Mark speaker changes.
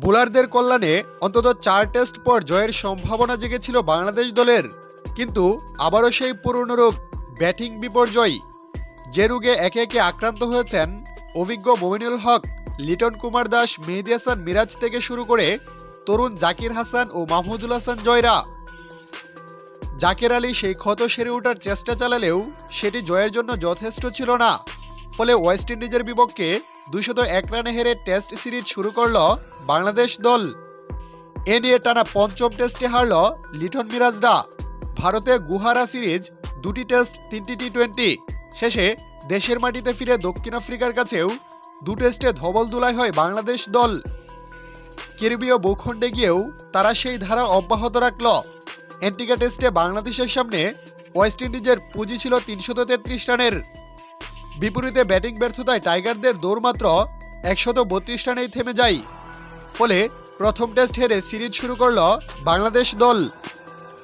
Speaker 1: বোলারদের কল্যাণে অন্তত 4 টেস্ট পর জয়ের সম্ভাবনা জেগেছিল বাংলাদেশ দলের, কিন্তু আবারও সেই পুরনো রোগ ব্যাটিং বিপর্যয়। যে রোগে একে একে আক্রান্ত হয়েছেন অভিজ্ঞ মমিনুল হক, লিটন কুমার দাস, মেহেদী হাসান মিরাজ থেকে শুরু করে তরুণ জাকির হাসান ও মাহমুদুল হাসান জয়রা। জাকের আলী সেই ক্ষত সেরে ওঠার চেষ্টা চালালেও সেটি জয়ের জন্য যথেষ্ট ছিল না। ফলে ওয়েস্ট ইন্ডিজের বিপক্ষে 201 রানে হেরে টেস্ট সিরিজ শুরু করল বাংলাদেশ দল। এ নিয়ে টানা পঞ্চম টেস্টে হারল লিটন মিরাজরা। ভারতে গুহারা সিরিজ 2টি টেস্ট 3টি টি20। শেষে দেশের মাটিতে ফিরে দক্ষিণ আফ্রিকার কাছেও 2 টেস্টে ধবল ধুলাই হয় বাংলাদেশ দল। ক্যারিবীয় ভূখণ্ডে গিয়েও তারা সেই ধারা অব্যাহত রাখল। অ্যান্টিগা টেস্টে বাংলাদেশের সামনে ওয়েস্ট ইন্ডিজের পুঁজি ছিল 333 রানের। বিপরীতে ব্যাটিং ব্যর্থতায় টাইগারদের দৌড় মাত্র 132 রানেই থেমে যায়। ফলে প্রথম টেস্ট হেরে সিরিজ শুরু করল বাংলাদেশ দল।